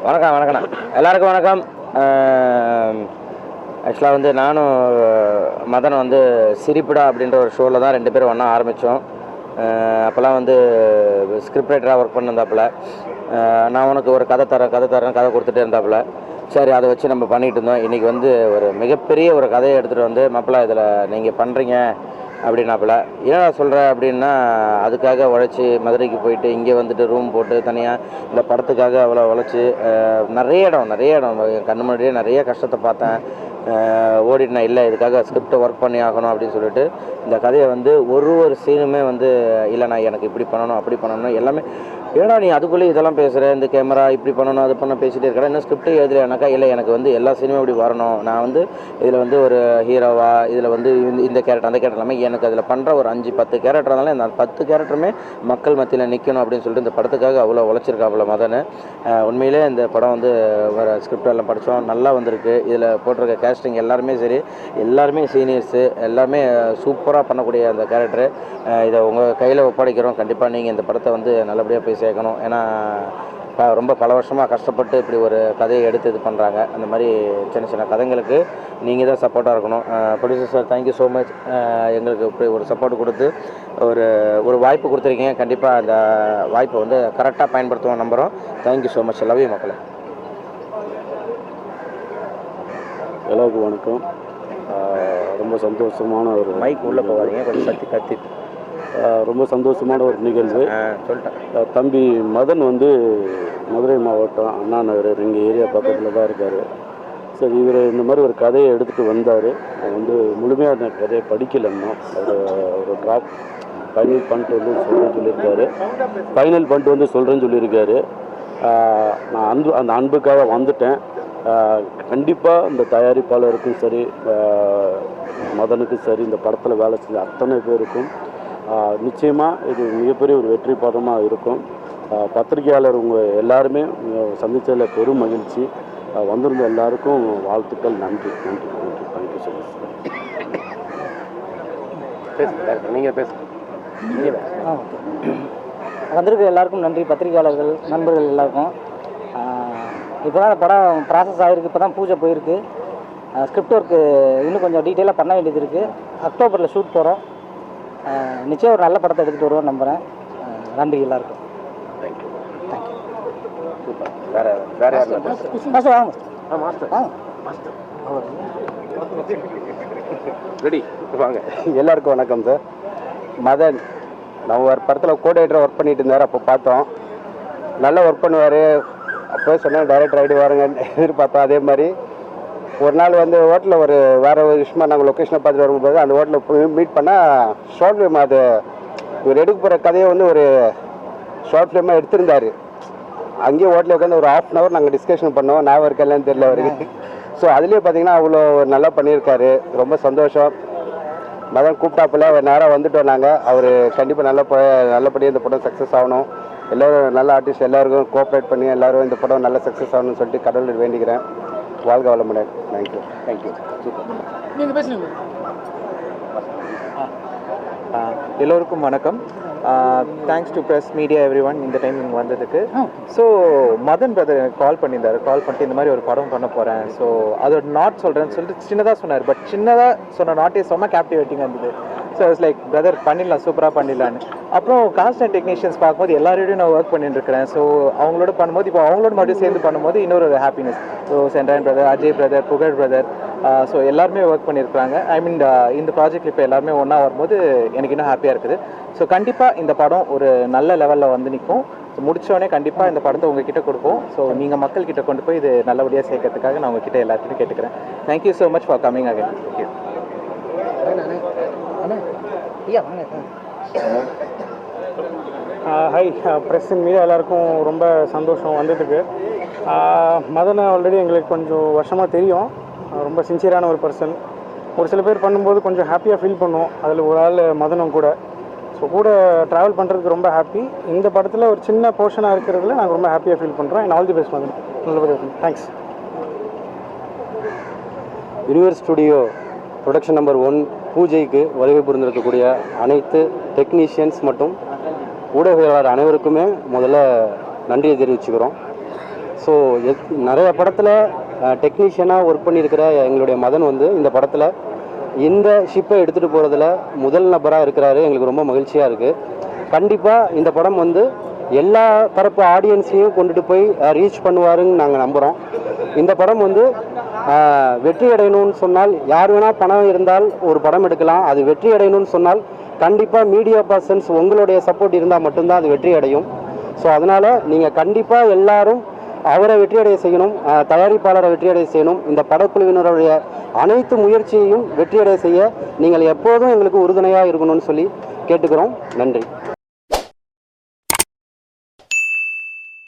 வணக்கம் வணக்கண்ணா, எல்லாருக்கும் வணக்கம். ஆக்சுவலாக வந்து நானும் மதன் வந்து சிரிப்புடா அப்படின்ற ஒரு ஷோவில் தான் 2 பேரும் ஒன்றா ஆரம்பித்தோம். அப்போல்லாம் வந்து ஸ்கிரிப்ட் ரைட்டராக ஒர்க் பண்ணியிருந்தாப்புல. நான் உனக்கு ஒரு கதை தரேன் கதை கொடுத்துட்டே இருந்தாப்புல. சரி, அதை வச்சு நம்ம பண்ணிகிட்டு இருந்தோம். இன்றைக்கி வந்து ஒரு மிகப்பெரிய ஒரு கதையை எடுத்துகிட்டு வந்து மாப்பிள்ளை இதில் நீங்கள் பண்ணுறீங்க அப்படின்னாப்புல. ஏன் சொல்கிறேன் அப்படின்னா, அதுக்காக உழைச்சி மதுரைக்கு போயிட்டு இங்கே வந்துட்டு ரூம் போட்டு தனியாக இந்த படத்துக்காக அவ்வளோ உழைச்சி நிறைய இடம் என் கண்ணு முன்னாடியே நிறைய கஷ்டத்தை பார்த்தேன். ஓடிட்டேன், இல்லை இதுக்காக ஸ்கிரிப்டை ஒர்க் பண்ணி ஆகணும் அப்படின்னு சொல்லிட்டு இந்த கதையை வந்து ஒரு சீனுமே வந்து இல்லை நான் எனக்கு இப்படி பண்ணணும் அப்படி பண்ணணும் எல்லாமே. ஏன்னா நீ அதுக்குள்ளே இதெல்லாம் பேசுகிற, இந்த கேமரா இப்படி பண்ணணும் அது பண்ண பேசிகிட்டே இருக்கா, இன்னும் ஸ்கிரிப்டே எழுதலைனாக்கா, இல்லை எனக்கு வந்து எல்லா சினிமா இப்படி வரணும், நான் வந்து இதில் வந்து ஒரு ஹீரோவா, இதில் வந்து இந்த கேரக்டர் அந்த கேரக்டர் எல்லாமே எனக்கு அதில் பண்ணுற ஒரு 5-10 கேரக்டர் இருந்தாலும் இந்த 10 கேரக்டருமே மக்கள் மத்தியில் நிற்கணும் அப்படின்னு சொல்லிட்டு இந்த படத்துக்காக அவ்வளோ உழைச்சிருக்காப்புல மதன். உண்மையிலே இந்த படம் வந்து வர ஸ்கிரிப்ட் எல்லாம் படித்தோம், நல்லா வந்திருக்கு. இதில் போட்டிருக்க கேஸ்டிங் எல்லாருமே சரி, எல்லாருமே சீனியர்ஸு, எல்லாருமே சூப்பராக பண்ணக்கூடிய அந்த கேரக்டரு. இதை உங்கள் கையில் ஒப்படைக்கிறோம். கண்டிப்பாக நீங்கள் இந்த படத்தை வந்து நல்லபடியாக போய் சேர்க்கணும். ஏன்னா ரொம்ப பல வருஷமாக கஷ்டப்பட்டு இப்படி ஒரு கதையை எடுத்து இது பண்ணுறாங்க. அந்த மாதிரி சின்ன கதைங்களுக்கு நீங்கள் தான் சப்போர்ட்டாக இருக்கணும். Producer sir, thank you so much. எங்களுக்கு இப்படி ஒரு சப்போர்ட் கொடுத்து ஒரு வாய்ப்பு கொடுத்துருக்கீங்க. கண்டிப்பாக அந்த வாய்ப்பை வந்து கரெக்டாக பயன்படுத்துவோம் நம்புகிறோம். Thank you so much. Love you மக்களே. எல்லாருக்கும் வணக்கம். ரொம்ப சந்தோஷமான ஒரு மைக் உள்ளே போகாதீங்க, கொஞ்சம் கத்தி ரொம்ப சந்தோஷமான ஒரு நிகழ்வு. சொல்லிட்டேன். தம்பி மதன் வந்து மதுரை மாவட்டம் அண்ணா நகர் எங்கள் ஏரியா பக்கத்தில் தான் இருக்கார். சரி, இவர் இந்த மாதிரி ஒரு கதையை எடுத்துகிட்டு வந்தார். வந்து முழுமையாக அந்த கதையை படிக்கலைன்னா ஒரு ட்ராப் ஃபைனல் பண்ணிட்டு வந்து சொல்கிறேன்னு சொல்லியிருக்காரு. நான் அந்த அன்புக்காக வந்துட்டேன். கண்டிப்பாக இந்த தயாரிப்பாளருக்கும் சரி, மதனுக்கும் சரி, இந்த படத்தில் வேலை செஞ்ச அத்தனை பேருக்கும் நிச்சயமாக இது மிகப்பெரிய ஒரு வெற்றி படமாக இருக்கும். பத்திரிகையாளர் உங்கள் எல்லாருமே சந்தித்ததில் பெரும் மகிழ்ச்சி. வந்திருந்த எல்லாருக்கும் வாழ்த்துக்கள். நன்றி. Thank you so much. நீங்கள் பேசுங்க. வந்திருக்க எல்லாருக்கும் நன்றி. பத்திரிகையாளர்கள் நண்பர்கள் எல்லாருக்கும். இப்போ தான் படம் ப்ராசஸ் ஆகிருக்கு, இப்போ தான் பூஜை போயிருக்கு. ஸ்கிரிப்ட் ஒர்க்கு இன்னும் கொஞ்சம் டீட்டெயிலாக பண்ண வேண்டியது இருக்குது. அக்டோபரில் ஷூட் போகிறோம். நிச்சயம் ஒரு நல்ல படத்தை எடுத்துகிட்டு வருவோம் நம்புகிறேன். நன்றி எல்லாருக்கும். தேங்க்யூ. சூப்பர். வேறு யார் மாஸ்டர் வாங்க. ரெடி வாங்க. எல்லாருக்கும் வணக்கம் சார். மதன் நம்ம ஒரு படத்தில் கோஆர்டினேட்டராக ஒர்க் பண்ணிட்டு இருந்தார். அப்போ பார்த்தோம், நல்லா ஒர்க் பண்ணுவார். அப்போ சொன்னேன் டைரக்டர் ஆகிட்டு வாருங்கன்னு எதிர்பார்த்தோம். அதே மாதிரி ஒரு நாள் வந்து ஹோட்டலில் வேறு ஒரு விஷயமா நாங்கள் லொக்கேஷனை பார்த்துட்டு வரும்போது அந்த ஹோட்டலில் மீட் பண்ணால் ஷார்ட் ஃபிலிம், அது இவர் எடுக்க போகிற கதையை வந்து ஒரு ஷார்ட் ஃபிலிமாக எடுத்திருந்தார். அங்கேயே ஹோட்டலில் உட்காந்து ஒரு 1/2 hour நாங்கள் டிஸ்கஷன் பண்ணோம். நான் இருக்கேன்லான்னு தெரியல அவருக்கு. ஸோ அதுலேயே பார்த்தீங்கன்னா அவ்வளோ நல்லா பண்ணியிருக்காரு. ரொம்ப சந்தோஷம். மதன் கூப்பிட்டாப்பில் நேராக வந்துட்டோம் நாங்கள். அவர் கண்டிப்பாக நல்லபடியாக இந்த படம் சக்ஸஸ் ஆகணும். எல்லோரும் நல்ல ஆர்டிஸ்ட் எல்லாருக்கும் கோஆப்ரேட் பண்ணி எல்லோரும் இந்த படம் நல்ல சக்ஸஸ் ஆகணும்னு சொல்லிட்டு கடவுள் வேண்டிக்கிறேன். வாழ்க வளமுடன். தேங்க்யூ. சூப்பர். நீங்கள் பேசுங்க. எல்லோருக்கும் வணக்கம். Thanks to press media every one இந்த டைம் இங்கே வந்ததுக்கு. ஸோ மதன் பிரதர் எனக்கு கால் பண்ணிட்டு இந்த மாதிரி ஒரு படம் பண்ண போகிறேன், ஸோ அதோட நாட் சொல்கிறேன்னு சொல்லிட்டு சின்னதாக சொன்னார். பட் சின்னதாக சொன்ன நாட்டே செம்ம கேப்டிவேட்டிங்காக இருந்தது. ஸோ இட்ஸ் லைக் பிரதர் பண்ணிடலாம், சூப்பராக பண்ணிடலான்னு. அப்புறம் காஸ்ட் அண்ட் டெக்னீஷியன்ஸ் பார்க்கும்போது எல்லாரோடையும் நான் ஒர்க் பண்ணிட்டு இருக்கிறேன். ஸோ அவங்களோட பண்ணும்போது இப்போ அவங்களோட மட்டும் சேர்ந்து பண்ணும்போது இன்னொரு happiness. So Sendrayan brother, Ajay brother, புகழ் பிரதர், ஸோ எல்லாருமே ஒர்க் பண்ணியிருக்கிறாங்க. ஐ மீன் இந்த ப்ராஜெக்ட் இப்போ எல்லாருமே ஒன்றா வரும்போது எனக்கு இன்னும் ஹாப்பியாக இருக்குது. ஸோ கண்டிப்பாக இந்த படம் ஒரு நல்ல லெவலில் வந்து நிற்கும். ஸோ முடித்தோடனே கண்டிப்பாக இந்த படத்தை உங்ககிட்ட கொடுப்போம். ஸோ நீங்கள் மக்கள்கிட்ட கொண்டு போய் இது நல்லபடியாக சேர்க்கறதுக்காக நான் உங்ககிட்ட எல்லாத்துக்கும் கேட்டுக்கிறேன். Thank you so much for coming again. Thank you. Hi press and media எல்லாருக்கும் ரொம்ப சந்தோஷம் வந்ததுக்கு. மதனை ஆல்ரெடி எங்களுக்கு கொஞ்சம் வருஷமாக தெரியும். ரொம்ப சின்சியரான ஒரு பர்சன். ஒரு சில பேர் பண்ணும்போது கொஞ்சம் ஹாப்பியாக ஃபீல் பண்ணுவோம். அதில் ஒரு ஆள் மதனும் கூட. ஸோ கூட ட்ராவல் பண்ணுறதுக்கு ரொம்ப ஹாப்பி. இந்த படத்தில் ஒரு சின்ன போர்ஷனாக இருக்கிறதுல நாங்கள் ரொம்ப ஹாப்பியாக ஃபீல் பண்ணுறோம். And all the best Madhan. நல்லபடியாக. Thanks. Universe studio production number 1 பூஜைக்கு வருகை புரிந்திருக்கக்கூடிய அனைத்து டெக்னீஷியன்ஸ் மற்றும் ஊடகவியலாளர் அனைவருக்குமே முதல்ல நன்றியை தெரிவிச்சுக்கிறோம். ஸோ நிறைய படத்தில் டெக்னீஷியனாக ஒர்க் பண்ணியிருக்கிற எங்களுடைய மதன் வந்து இந்த படத்தில் இந்த ஷிப்பை எடுத்துகிட்டு போகிறதுல முதல் நபராக இருக்கிறாரு. எங்களுக்கு ரொம்ப மகிழ்ச்சியாக இருக்குது. கண்டிப்பாக இந்த படம் வந்து எல்லா தரப்பு ஆடியன்ஸையும் கொண்டுட்டு போய் ரீச் பண்ணுவாருன்னு நாங்கள் நம்புகிறோம். இந்த படம் வந்து வெற்றி அடையணும்னு சொன்னால் யார் வேணால் பணம் இருந்தால் ஒரு படம் எடுக்கலாம். அது வெற்றி அடையணும்னு சொன்னால் கண்டிப்பாக மீடியா பர்சன்ஸ் உங்களுடைய சப்போர்ட் இருந்தால் மட்டும்தான் அது வெற்றி அடையும். ஸோ அதனால் நீங்கள் கண்டிப்பாக எல்லாரும் அவரை வெற்றியடைய செய்யணும், தயாரிப்பாளரை வெற்றியடைய செய்யணும். இந்த படக்குழுவினருடைய அனைத்து முயற்சியையும் வெற்றியடைய செய்ய நீங்கள் எப்போதும் எங்களுக்கு உறுதுணையாக இருக்கணும்னு சொல்லி கேட்டுக்கிறோம். நன்றி.